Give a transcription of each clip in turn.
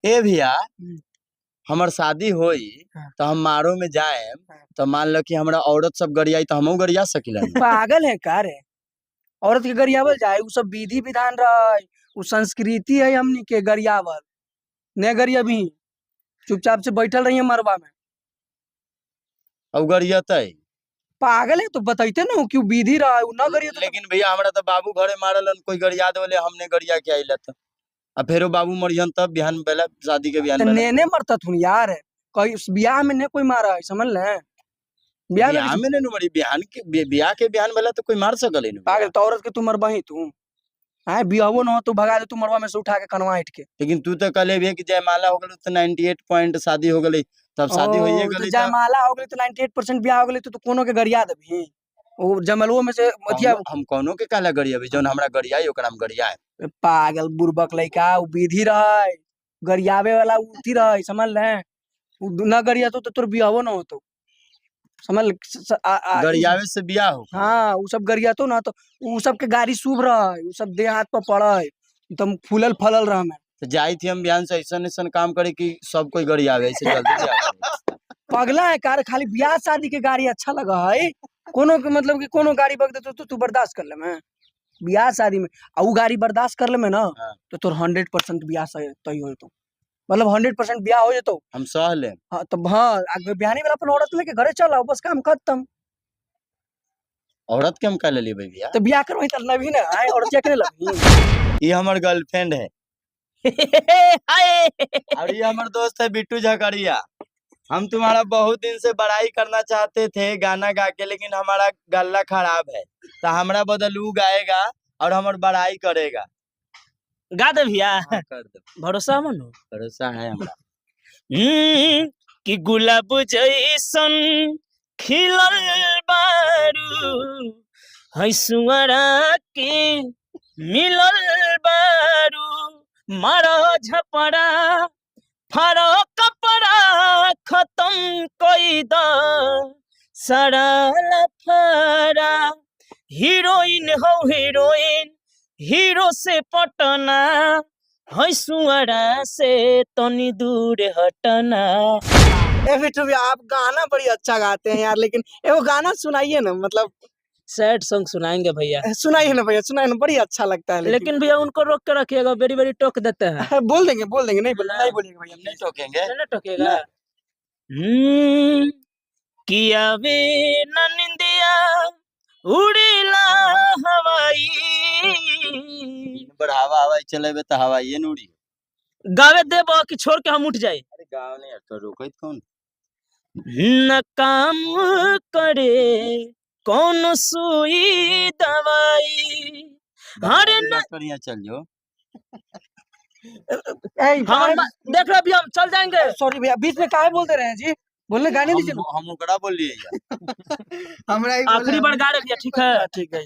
ए भैया हम्म, हमर शादी होई हाँ। तो हम मारो में जाए हाँ। तो मान लो कि हमरा औरत सब गरियाई तो हमहू गरिया सकिलन। पागल है का रे? औरत के गरियावल जाए उ सब विधि विधान रहे, उ संस्कृति है हमनी के गरियावल। ने गरियाबी, चुपचाप से बैठल रहिए मरबा में। और गरियतै पागल है तो बताइते ना कि उ विधि रहे, उ न गरिया तो लेकिन भैया हमरा तो बाबू घरे मारलन कोई गरिया देवले हमने गरिया के आइलत। अब फेरो बाबू मरियन तब बिहान बेला शादी के बिहान बेला नेने मरता थुन यार। कहीं बियाह में ने कोई मारा है, समझ ले। बियाह में बिहान में नहीं मरी बिहान के बियाह के बिहान बेला तो कोई मार सकले नहीं। पागल तो औरत के तू मरबही तू है, बियाहो न हो तो भगा दे तू मरबा में से उठा के कनवा हिट के। लेकिन तू तो कहले भी कि जयमाला हो गई तो 98 पॉइंट शादी हो गई तब शादी होइए तो गई। जयमाला हो गई तो 98% बियाह हो गई तो कोनो के गरिया देबही। वो जयमालवो में से अथिया हम कोनो के काला गरिया भी जोन हमरा गरियाई ओकरा हम गरिया है। पागल बुर्बक लइका, उ विधि रहे, गरियावे वाला उथी रहे, समझ ले। उ न गरिया तो तोर बियाहो न होतो, समझ ले। गरियावे से बियाह हो। हाँ उ सब गरिया तो ना तो उ सब के गाड़ी शुभ रहे, उ सब देह हाथ पर पड़े एकदम फूलल फलल रह में। तो जाई थी हम बिहान से ऐसा ऐसा काम करे कि सब कोई गरियावे ऐसे जल्दी बियाह। पगला है कार, खाली ब्याह शादी के गाड़ी अच्छा लगा है। कोनो के मतलब कि कोनो गाड़ी बग दे तो तू बर्दाश्त कर ले में। ब्याह शादी में आ उ गाड़ी बर्दाश्त कर ले में ना हाँ। तो तोर 100% ब्याह तय हो तो, मतलब 100% ब्याह हो जेतो। हम सह ले। हाँ तब हाँ आगे बिहानी वाला अपन औरत लेके घरे चल आओ, बस काम खत्म। औरत के हम कह ले भैया तो ब्याह करवाई त नभी ना आए औरत क्या करे लगी। ये हमर गर्लफ्रेंड है हाय और ये हमारे दोस्त है बिट्टू झकरिया। हम तुम्हारा बहुत दिन से बड़ाई करना चाहते थे गाना गा के, लेकिन हमारा गला खराब है तो हमारा बदलू गाएगा और हमार बड़ाई करेगा। गा दे भैया, हाँ, कर दो, भरोसा मनो। भरोसा है हमरा। कि गुलाब जैसन खिलल बारू, हंसुआरा के मिलल बारू, मारो झपड़ा फारो कपड़ा खत्म कोई द सारा लफड़ा। हीरोइन हो हीरोइन, हीरो से पटना, हंसुआरा से तनी दूर हटना। ए बिट्टू भैया आप गाना बड़ी अच्छा गाते हैं यार, लेकिन एगो गाना सुनाइए ना, मतलब सैड सॉन्ग सुनाएंगे भैया। सुनाइए ना भैया, सुनाइए ना, बड़ी अच्छा लगता है। लेकिन भैया उनको रोक के रखिएगा, बेरी बेरी टोक देते हैं। बोल देंगे नहीं बोलिएगा भैया, नहीं टोकेंगे। नहीं टोकेगा। किया वे न निंदिया उड़ीला हवाई, बढ़ावा हवाई चलेबे तो हवाई ये नूरी। गावे देबो कि छोड़ के हम उठ जाए। अरे गाँव नहीं यार तो रोकत कौन। न काम करे कौन सुई दवाई, अरे न डॉक्टर चल जो। देख रहे भैया हम चल जाएंगे। सॉरी भैया, बीच में काहे बोलते रहे हैं जी, बोलने गाने दीजिए ना। हम ओकरा बोल लिए यार। हमरा आखिरी बार गा रहे भैया, ठीक है। ठीक है।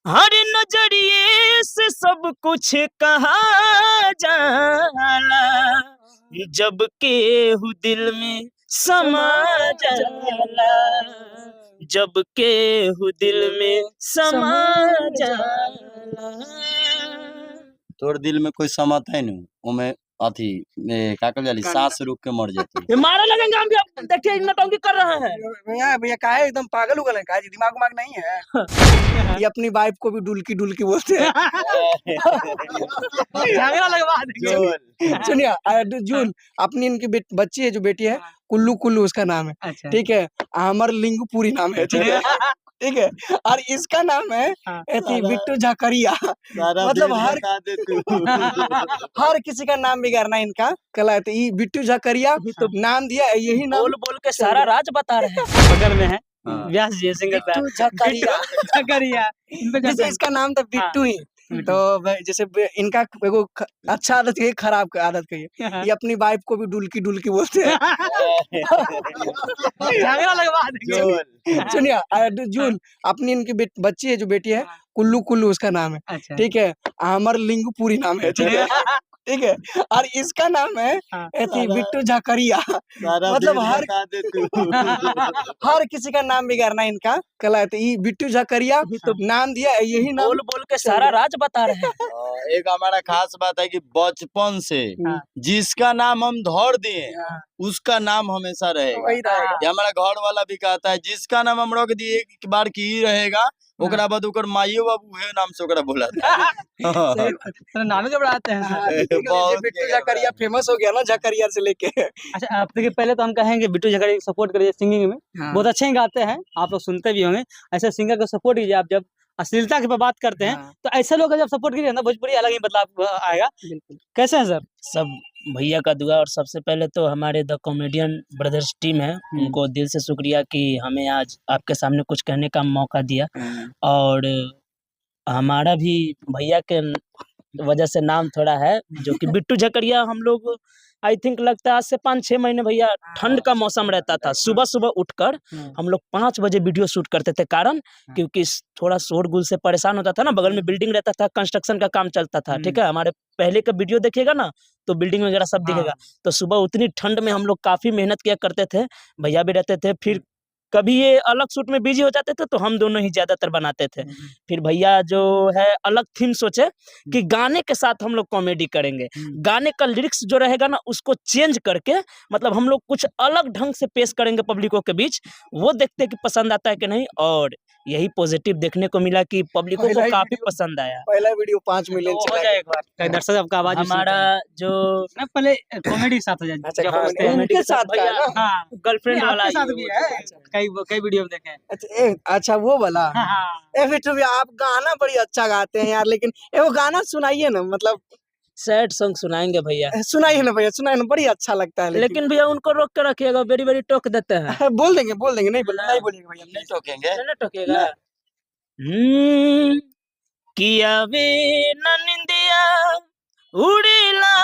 हर नजरिए से सब कुछ कहा जाला, जब केहू दिल में समा जाला, जब केहू दिल में समा जाला। तोर दिल में कोई समत है नहीं उमे अथी का कहल जाली सांस रुक के मर जाती। ये मारे लगेंगे हम भी, अब देखिए नौटंकी कर रहे हैं। भैया काहे एकदम पागल हो गए हैं, काहे जी दिमाग उमाग नहीं है। ये अपनी वाइफ को भी डुलकी डुलकी बोलते हैं। झगड़ा लगवा देंगे। सुनिए जूल, अपनी इनकी बच्ची है जो बेटी है, कुल्लू कुल्लू उसका नाम है। अच्छा। ठीक है, अमर लिंगपुरी नाम है। ठीक है ठीक है, और इसका नाम है बिट्टू झकरिया। मतलब हर किसी का नाम बिगाड़ना इनका कला है। तो ये बिट्टू झकरिया नाम दिया, यही नाम बोल बोल के सारा राज बता रहे हैं। बगल में है व्यास जी सिंगर बिट्टू झकरिया। झकरिया, जैसे इसका नाम था बिट्टू ही, तो जैसे इनका एगो अच्छा आदत है, खराब आदत कहिए, ये अपनी वाइफ को भी डुलकी डुलकी बोलते हैं। झगड़ा लगवा देंगे। सुनिए जूल, अपनी इनकी बच्ची है जो बेटी है, कुल्लू कुल्लू उसका नाम है। अच्छा। ठीक है, अमर लिंगपुरी नाम है। ठीक है ठीक है, और इसका नाम है हाँ। एथी बिट्टू झकरिया। सारा मतलब बिल हर बता दे तू। हर किसी का नाम बिगाड़ना इनका कला है। तो ये बिट्टू झकरिया तो नाम दिया है, यही नाम बोल बोल के चल सारा गया। राज बता रहे हैं। एक हमारा खास बात है कि बचपन से हाँ। जिसका नाम हम धर दिए हाँ, उसका नाम हमेशा रहेगा। वही रहेगा। ये हमारा घर वाला भी कहता है जिसका नाम हम रख दिए एक बार की ही रहेगा, ओकरा बाद ओकर माइयो बाबू उहे नाम से ओकरा बुलाता है। हाँ। सही बात। तो नाम ही घबराते हैं हाँ, सर। देख लीजिए बहुत बिट्टू गया झकरिया फेमस हो गया ना, झकरिया से लेके। अच्छा आप देखिए पहले तो हम कहेंगे बिट्टू झकरिया को सपोर्ट करिए सिंगिंग में, हाँ, बहुत अच्छे ही गाते हैं, आप लोग सुनते भी होंगे। ऐसे सिंगर को सपोर्ट कीजिए। आप जब अश्लीलता की बात करते हैं हाँ, तो ऐसे लोग का जब सपोर्ट कीजिए ना भोजपुरी अलग ही बदलाव आएगा। बिल्कुल। कैसे हैं सर? सब भैया का दुआ। और सबसे पहले तो हमारे द कॉमेडियन ब्रदर्स टीम है, उनको दिल से शुक्रिया कि हमें आज आपके सामने कुछ कहने का मौका दिया। और हमारा भी भैया के वजह से नाम थोड़ा है, जो कि बिट्टू झकरिया। हम लोग आई थिंक लगता है आज से 5-6 महीने भैया ठंड का मौसम रहता था, सुबह सुबह उठकर हम लोग 5 बजे वीडियो शूट करते थे। कारण क्योंकि थोड़ा शोरगुल से परेशान होता था ना, बगल में बिल्डिंग रहता था, कंस्ट्रक्शन का काम चलता था। ठीक है, हमारे पहले का वीडियो देखिएगा ना तो बिल्डिंग वगैरह सब दिखेगा। तो सुबह उतनी ठंड में हम लोग काफी मेहनत किया करते थे, भैया भी रहते थे। फिर कभी ये अलग शूट में बिजी हो जाते थे तो हम दोनों ही ज्यादातर बनाते थे। फिर भैया जो है अलग थीम सोचे कि गाने के साथ हम लोग कॉमेडी करेंगे, गाने का लिरिक्स जो रहेगा ना उसको चेंज करके मतलब हम लोग कुछ अलग ढंग से पेश करेंगे पब्लिकों के बीच। वो देखते कि पसंद आता है कि नहीं, और यही पॉजिटिव देखने को मिला कि पब्लिकों पहला को ही काफी वीडियो- पसंद आया। पहला वीडियो 5 तो मिलियन हो चला जाए एक बार कहीं दर्शक आपका आवाज भी सुनते हमारा हैं। जो ना पहले कॉमेडी के साथ हो जाए। अच्छा, जब comedy- हंसते हैं। उनके साथ का है भैया, ना? हाँ गर्लफ्रेंड नहीं, वाला आपके साथ ही भी है वो है, जो- कई वीडियो में देखे हैं। अच्छा वो वाला। हाँ, हाँ। ए बिट्टू भैया आप गाना बड़ी अच्छा गाते हैं यार, लेकिन एगो गाना सुनाइए ना, मतलब सैड सॉन्ग सुनाएंगे भैया, सुनाइए ना भैया, सुनाइए ना, बड़ी अच्छा लगता है। लेकिन भैया उनको रोक के रखिएगा, वेरी वेरी टोक देते हैं। बोल देंगे नहीं बोलिएगा भैया। नहीं टोकेंगे। नहीं टोकेगा। किया वे न निंदिया उड़ेला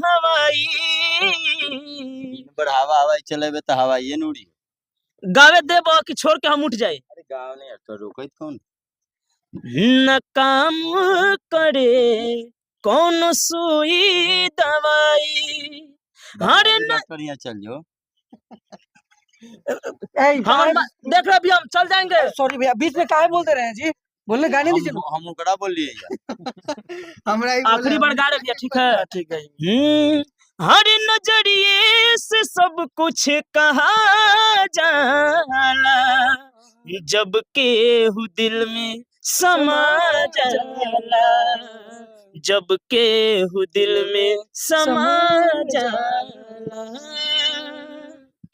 हवाई, बढ़ावा हवाई चलेबे तो हवाई न उड़ी। गावे देबो कि छोड़ के हम उठ जाए। अरे गाँव नहीं तो रोको कौन। न काम करे कौन सुई दवाई, हरे न डॉक्टर यहाँ चल जाओ। देख रहे अभी हम चल जाएंगे। सॉरी भैया, बीच में काहे बोलते रहे हैं जी, बोलने गाने दीजिए ना। हम ओकरा बोल लिए यार। हमरा ही आखिरी बार गा रहे भैया, ठीक है? ठीक है। हर नजरिए से सब कुछ कहा जाला, जब केहू दिल में समा जाला, जब केहू दिल में समा जाला।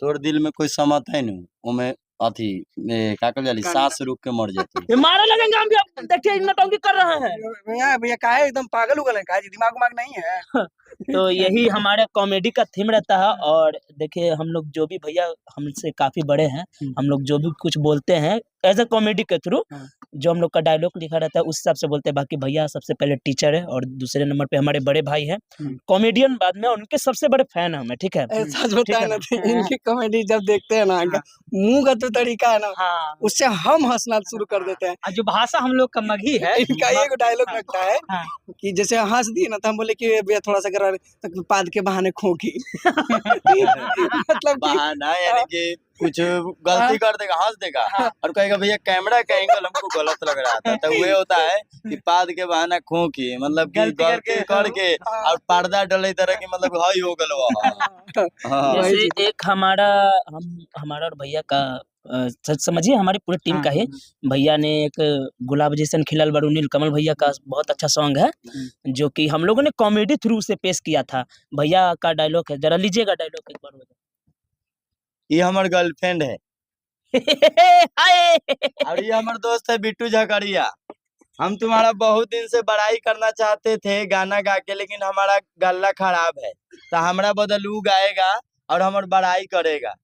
तोर दिल में कोई समत है न, ओमे अथी का कहल जाली सांस रुक के मर जाती। ये मारे लगेंगे हम भी, अब देखिए नौटंकी कर रहे हैं। भैया भैया काहे एकदम पागल उगल है, काहे जी दिमाग उमाग नहीं है? तो यही हमारे कॉमेडी का थीम रहता है। और देखिए हम लोग जो भी भैया हमसे काफी बड़े हैं, हम लोग जो भी कुछ बोलते हैं एज ए कॉमेडी के थ्रू, जो हम लोग का डायलॉग लिखा रहता है उस हिसाब से बोलते हैं। बाकी भैया सबसे पहले टीचर है और दूसरे नंबर पे हमारे बड़े भाई हैं, कॉमेडियन बाद में, उनके सबसे बड़े फैन है हमें। ठीक है, सच बताए ना, तो इनकी कॉमेडी जब देखते हैं ना, मुंह का तो तरीका है ना, हाँ, उससे हम हंसना शुरू कर देते हैं। और जो भाषा हम लोग का मगही है, इनका एक डायलॉग लगता है हाँ। कि जैसे हंस दिए ना तो हम बोले कि भैया थोड़ा सा करा तो पाद के बहाने खोखी। मतलब कि बहाना यानी कि कुछ गलती कर देगा, हंस देगा और कहेगा भैया कैमरा का एंगल हमको गलत लग रहा था। तो वो होता है कि पाद के बहाना खोखी, मतलब कि गलती करके और पर्दा डले तरह की, मतलब हई हो गलो। हाँ। जैसे एक हमारा और भैया का समझिए हमारी पूरी टीम का ही, भैया ने एक गुलाब जैसन खिलल बड़ू नील कमल भैया का बहुत अच्छा सॉन्ग है, जो कि हम लोगों ने कॉमेडी थ्रू से पेश किया था। भैया का डायलॉग है, जरा लीजिएगा डायलॉग एक बार। ये हमार गर्लफ्रेंड है हाय। और ये हमार दोस्त है बिट्टू झकरिया। हम तुम्हारा बहुत दिन से बड़ाई करना चाहते थे गाना गा के, लेकिन हमारा गला खराब है, तो हमारा बदल ऊ गाएगा और हमार बड़ाई करेगा।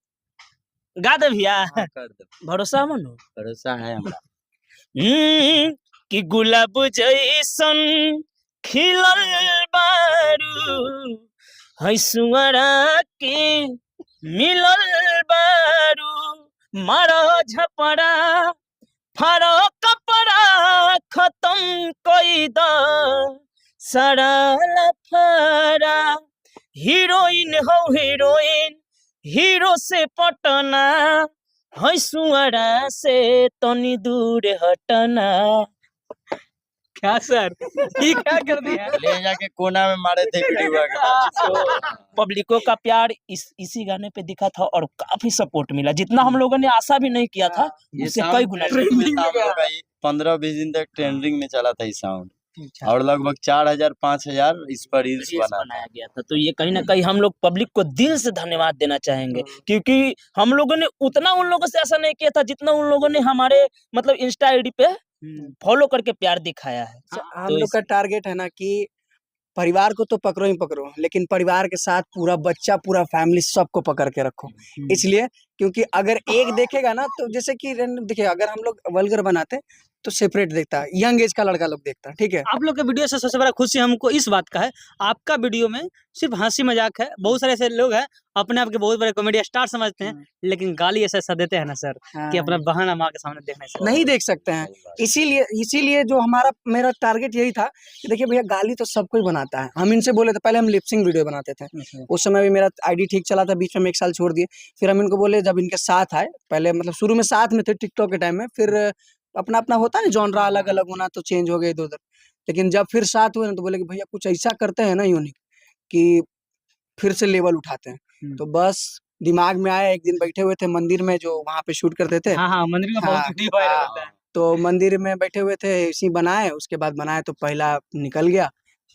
गा दे भैया, हाँ, कर दो, भरोसा मनो। भरोसा है हमरा। कि गुलाब जैसन खिलल बारू, हंसुआरा के मिलल बारू, मारो झपड़ा फारो कपड़ा खत्म कोई द सारा लफड़ा, हीरोइन हो हीरोइन, हीरो से पटना, है सुअरा से तनी दूर हटना। क्या सर ये क्या कर दिया ले जाके कोना में मारे थे वीडियो तो पब्लिकों का प्यार इसी गाने पे दिखा था और काफी सपोर्ट मिला, जितना हम लोगों ने आशा भी नहीं किया था ये उससे साउंड कई गुना ट्रेंडिंग में ट्रेंडिंग था, में हम गया। लोग का ये 15-20 दिन तक ट्रेंडिंग में चला था ये साउंड, अच्छा। और लगभग 4000-5000 इस पर रील्स रील्स बना था। बनाया गया था। तो ये कहीं ना कहीं हम लोग पब्लिक को दिल से धन्यवाद देना चाहेंगे, क्योंकि हम लोगों ने उतना उन लोगों से ऐसा नहीं किया था जितना उन लोगों ने हमारे मतलब इंस्टा आईडी पे फॉलो करके प्यार दिखाया है। हम तो लोग का टारगेट है ना कि परिवार को तो पकड़ो ही पकड़ो, लेकिन परिवार के साथ पूरा बच्चा, पूरा फैमिली सबको पकड़ के रखो। इसलिए क्योंकि अगर एक देखेगा ना तो जैसे कि देखिए, अगर हम लोग वल्गर बनाते तो सेपरेट देखता है, यंग एज का लड़का लोग देखता है, ठीक है। आप लोग के वीडियो से सबसे बड़ा खुशी हमको इस बात का है, आपका वीडियो में सिर्फ हंसी मजाक है। बहुत सारे ऐसे लोग हैं अपने आप के बहुत बड़े कॉमेडी स्टार समझते हैं, लेकिन गाली ऐसा देते हैं ना सर कि अपना बहन माँ के सामने देखने से नहीं देख सकते हैं। इसीलिए जो मेरा टारगेट यही था कि देखिए भैया, गाली तो सब कोई बनाता है। हम इनसे बोले थे, पहले हम लिपसिंग वीडियो बनाते थे, उस समय भी मेरा आईडी ठीक चला था, बीच में 1 साल छोड़ दिए। फिर हम इनको बोले, जब इनके साथ आए, पहले मतलब शुरू में साथ में थे टिकटॉक के टाइम में, फिर अपना अपना होता है ना जॉनरा अलग अलग होना, तो चेंज हो गए इधर उधर। लेकिन जब फिर साथ हुए ना, तो बोले कि भैया कुछ ऐसा करते हैं ना यूनिक कि फिर से लेवल उठाते हैं। तो बस दिमाग में आया, एक दिन बैठे हुए थे मंदिर में, जो वहाँ पे शूट करते थे। हाँ हाँ, मंदिर में बहुत हाँ, वीडियो वायरल हाँ। होता है। तो मंदिर में बैठे हुए थे, इसी बनाए, उसके बाद बनाए तो पहला निकल गया,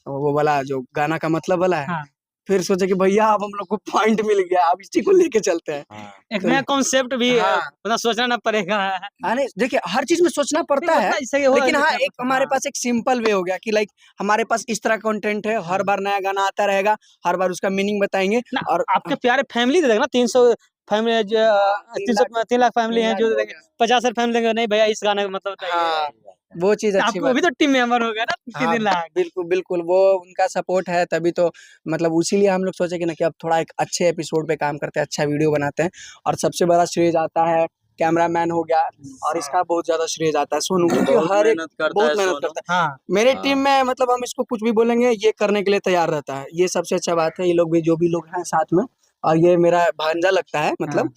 वो वाला जो गाना का मतलब वाला है। हाँ। फिर सोचे कि भैया अब हम लोग को पॉइंट मिल गया, अब इसी को लेके चलते हैं। एक नया कॉन्सेप्ट भी हाँ। मतलब सोचना ना पड़ेगा। नहीं, देखिए हर चीज में सोचना पड़ता है, लेकिन हाँ एक हमारे पास एक सिंपल वे हो गया कि लाइक हमारे पास इस तरह कंटेंट है, हर बार नया गाना आता रहेगा, हर बार उसका मीनिंग बताएंगे। ना, और आपके प्यारे फैमिली दे देगा ना 300 फैमिली, 3 लाख फैमिली है जो 50 फैमिली देंगे, नहीं भैया इस गाने का मतलब बताइए। हाँ, वो चीज अच्छी आपको बात भी तो टीम मेंबर हो गया ना 3 लाख। बिल्कुल बिल्कुल, वो उनका सपोर्ट है तभी तो, मतलब उसीलिए हम लोग सोचे कि ना कि अब थोड़ा एक अच्छे एपिसोड पे काम करते हैं, अच्छा वीडियो बनाते हैं। और सबसे बड़ा श्रेय जाता है कैमरामैन हो गया, और इसका बहुत ज्यादा श्रेय जाता है सोनू, क्योंकि हर एक बहुत मेहनत करता है। हाँ, मेरे टीम में मतलब हम इसको कुछ भी बोलेंगे ये करने के लिए तैयार रहता है, ये सबसे अच्छा बात है। ये लोग भी, जो भी लोग हैं साथ में, और ये मेरा भांजा लगता है मतलब।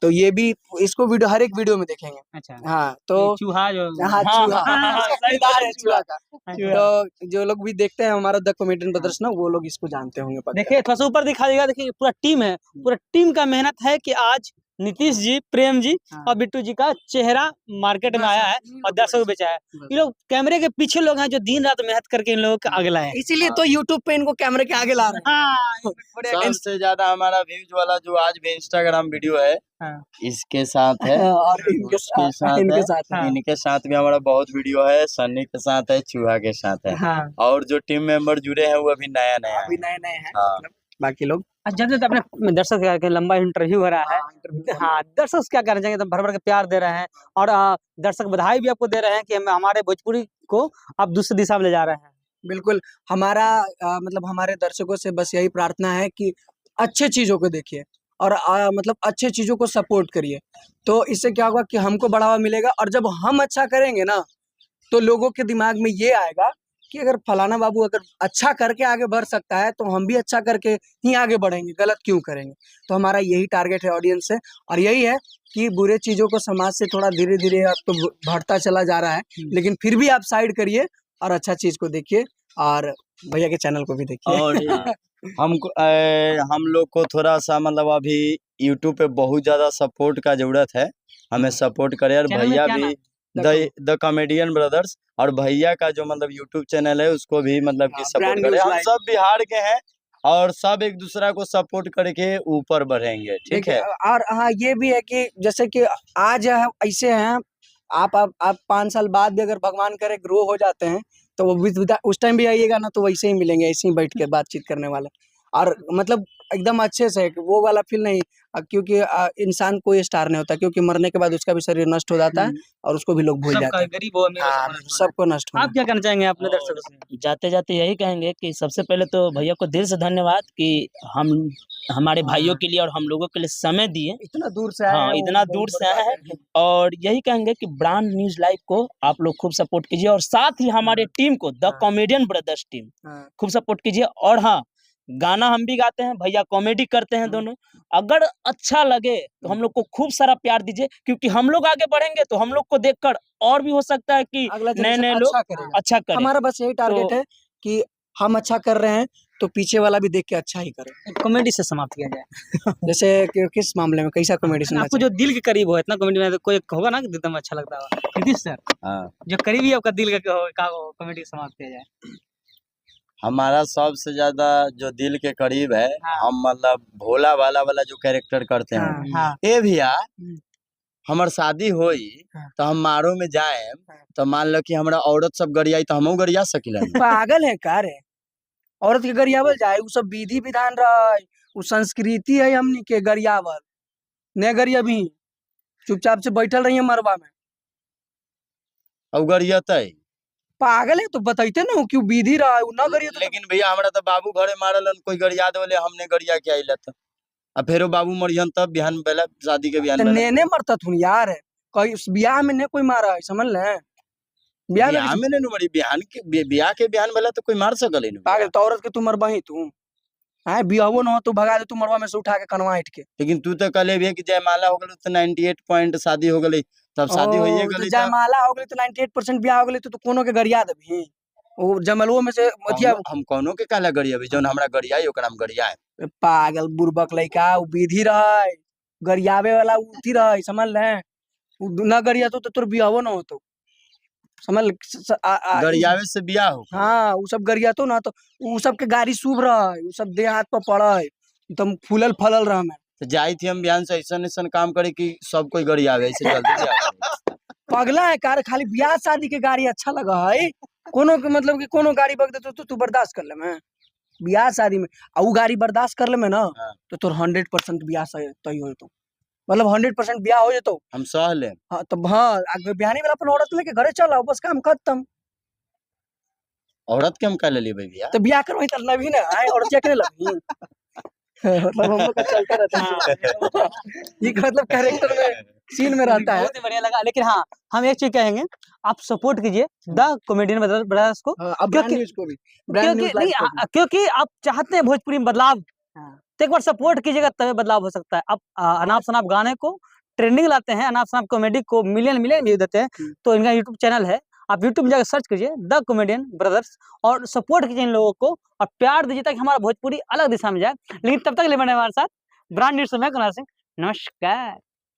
तो ये भी इसको वीडियो, हर एक वीडियो में देखेंगे। अच्छा। हाँ, तो चूहा जो हाँ, चूहा हाँ, इसका सही किरदार बात है है, चूहा का। चूहा। तो जो लोग भी देखते हैं हमारा द कॉमेडियन ब्रदर्स ना, वो लोग इसको जानते होंगे पक्का। देखिए थोड़ा सा ऊपर दिखा देगा, देखिए पूरा टीम है, पूरा टीम का मेहनत है कि आज नीतीश जी, प्रेम जी और बिट्टू जी का चेहरा मार्केट में आया है और दर्शकों को बेचा है। ये लोग कैमरे के पीछे लोग हैं जो दिन रात मेहनत करके इन लोगों के आगे लाए हैं। इसीलिए तो यूट्यूब पे इनको कैमरे के आगे ला रहे हैं। हाँ, सबसे ज्यादा हमारा व्यूज वाला जो आज भी इंस्टाग्राम वीडियो है, हाँ। इसके साथ है, और इनके साथ है। इनके साथ भी हमारा बहुत वीडियो है, सन्नी के साथ है, चूहा के साथ है, हाँ। और जो टीम मेंबर जुड़े हैं वो अभी नया नया अभी है। नए नए हैं, हाँ। मतलब बाकी लोग। जब जब अपने दर्शक के लंबा इंटरव्यू हो रहा है, हाँ दर्शक क्या कहना चाहेंगे, तो भर भर के प्यार दे रहे हैं, और दर्शक बधाई भी आपको दे रहे हैं कि हमारे भोजपुरी को आप दूसरी दिशा में ले जा रहे हैं। बिल्कुल, हमारा मतलब हमारे दर्शकों से बस यही प्रार्थना है कि अच्छे चीजों को देखिए, और मतलब अच्छे चीजों को सपोर्ट करिए। तो इससे क्या होगा कि हमको बढ़ावा मिलेगा, और जब हम अच्छा करेंगे ना, तो लोगों के दिमाग में ये आएगा कि अगर फलाना बाबू अगर अच्छा करके आगे बढ़ सकता है, तो हम भी अच्छा करके ही आगे बढ़ेंगे, गलत क्यों करेंगे। तो हमारा यही टारगेट है ऑडियंस से, और यही है कि बुरे चीजों को समाज से थोड़ा धीरे धीरे अब तो बढ़ता चला जा रहा है, लेकिन फिर भी आप साइड करिए और अच्छा चीज को देखिए, और भैया के चैनल को भी देखिए। और हमको हम लोग को थोड़ा सा मतलब अभी यूट्यूब पे बहुत ज्यादा सपोर्ट का जरूरत है, हमें सपोर्ट करे। और चैनल में भैया क्या भी नाम? द कॉमेडियन ब्रदर्स, और भैया का जो मतलब यूट्यूब चैनल है उसको भी मतलब कि हाँ, सपोर्ट brand करे। news हम live। सब बिहार के हैं और सब एक दूसरा को सपोर्ट करके ऊपर बढ़ेंगे, ठीक देखिए, है। और हाँ ये भी है कि जैसे कि आज हम ऐसे हैं, आप 5 साल बाद भी अगर भगवान करे ग्रो हो जाते हैं, तो वो भी उस टाइम भी आइएगा ना, तो वैसे ही मिलेंगे, ऐसे ही बैठ के बातचीत करने वाले, और मतलब एकदम अच्छे से, कि वो वाला फील नहीं, क्योंकि इंसान कोई स्टार नहीं होता, क्योंकि मरने के बाद उसका भी शरीर नष्ट हो जाता है और उसको भी लोग भूल जाते सबका हैं। गरीब हो अमीर हो, हाँ, सबका नष्ट होना है। सबको नष्ट होना आप क्या कहना चाहेंगे अपने दर्शकों से? जाते जाते यही कहेंगे कि सबसे पहले तो भैया को दिल से धन्यवाद कि हम हमारे भाइयों के लिए और हम लोगों के लिए समय दिए। इतना दूर से आए हाँ, हैं, वो इतना बहुत दूर से बड़ी आए बात हैं। है। और यही कहेंगे कि ब्रांड न्यूज लाइव को आप लोग खूब सपोर्ट कीजिए और साथ ही हमारे टीम को द हाँ। कॉमेडियन ब्रदर्स टीम हाँ, खूब सपोर्ट कीजिए। और हाँ, गाना हम भी गाते हैं, भैया कॉमेडी करते हैं दोनों। अगर अच्छा लगे तो हम लोग को खूब सारा प्यार दीजिए, क्योंकि हम लोग आगे बढ़ेंगे तो हम लोग को देखकर और भी हो सकता है कि अगला नए जनरेशन नए लोग अच्छा करेगा। अच्छा करें। हमारा बस यही टारगेट तो है कि हम अच्छा कर रहे हैं तो पीछे वाला भी देख के अच्छा ही करे। कॉमेडी से समाप्त किया जाए। जैसे कि किस मामले में कैसा कॉमेडी सुनना आपको चाहिए? जो दिल के करीब हो, इतना कॉमेडी में तो कोई होगा ना कि एकदम अच्छा लगता होगा। नीतीश सर, हाँ, जो करीबी आपका दिल का हो, का कॉमेडी समाप्त किया जाए। हमारा सबसे ज्यादा जो दिल के करीब है, हाँ। हम मतलब भोला वाला वाला जो कैरेक्टर करते हैं, हाँ। ए भैया हम्म। हमार शादी होई हाँ। तो हम मारो में जाए हाँ। तो मान लो कि हमरा औरत सब गरियाई तो हमहू गरिया सकिलन। पागल है का रे? औरत के गरियावल जाए, उ सब विधि विधान रहे, उ संस्कृति है हमनी के गरियावल। ने गरियाबी, चुपचाप से बैठल रहिए मरबा में। और गरियतई पागल है तो बताइते ना क्यों विधि रहा है, उ ना गरिया तो लेकिन भैया हमरा तो बाबू घरे मारलन, कोई गरिया देवले हमने गरिया के आइला तो अब फेरो बाबू मरियन तब बिहान बेला शादी के बिहान बेला नेने मरता थुन यार। कई ब्याह में ने कोई मारा है, समझ ले। ब्याह में बिहान किसी- में नहीं मरी, बिहान के बियाह के बिहान बेला तो कोई मार सकल नहीं। पागल तो औरत के तू मरबही तू है, बियाहो न हो तो भगा दे तू मरबा में से उठा के कनवा इट के। लेकिन तू तो कले भी कि जयमाला हो गई तो 98 पॉइंट शादी हो गई, तब शादी होइए तो गई। जयमाला हो गई तो 98% ब्याह हो गई तो कोनो के गरिया देबही। वो जमलवो में से अथिया हम कोनो के काला गरिया भी जौन हमरा गरियाई ओकरा हम गरियाए। पागल बुर्बक लइका, उ विधि रहे, गरियावे वाला उथी रहे, समझ ले। उ ना गरिया तो तोर बियाहो न होतो, समझ ले। गरियावे से बियाह हो। हाँ, उ सब गरिया तो ना तो उ सब के गाड़ी शुभ रहे, उ सब देह हाथ पर पड़े, एकदम फूलल फलल रह में। तो जाई थी हम बिहान से ऐसा ऐसा काम करे कि सब कोई गरियावे, ऐसे जल्दी बियाह करे। पगला है कार, खाली ब्याह शादी के गाड़ी अच्छा लगा है, कोनो के मतलब कि कोनो गाड़ी बग दे तो तू बर्दाश्त कर ले में। ब्याह शादी में आ उ गाड़ी बर्दाश्त कर ले में ना, हाँ। तो तोर 100% ब्याह तय हो तो, मतलब 100% ब्याह हो जतो। हम सह ले। हाँ तब हाँ, आगे बिहानी वाला अपन औरत लेके घरे चल आओ, बस काम खत्म। औरत के हम कह ले भैया। तो ब्याह करवाई तो लभी ना आए औरत क्या करे लभी। मतलब हम लोग का चलता रहता है ये मतलब कैरेक्टर में सीन में रहता है। बहुत ही बढ़िया लगा, लेकिन हाँ, हम एक चीज कहेंगे, आप सपोर्ट कीजिए द कॉमेडियन ब्रदर्स को। हाँ, अब ब्रांड क्योंकि- न्यूज को भी, ब्रांड क्योंकि न्यूज नहीं, लाइव को भी। क्योंकि आप चाहते हैं भोजपुरी में बदलाव, हाँ। तो एक बार सपोर्ट कीजिएगा तभी बदलाव हो सकता है। आप अनाप शनाप गाने को ट्रेंडिंग लाते हैं, अनाप शनाप कॉमेडी को मिलियन मिलियन व्यू देते हैं, तो इनका यूट्यूब चैनल है, आप यूट्यूब में जाकर सर्च कीजिए द कॉमेडियन ब्रदर्स और सपोर्ट कीजिए इन लोगों को और प्यार दीजिए ताकि हमारा भोजपुरी अलग दिशा में जाए। लेकिन तब तक ले बने हमारे साथ ब्रांड न्यूज से मैं कुणाल सिंह, नमस्कार।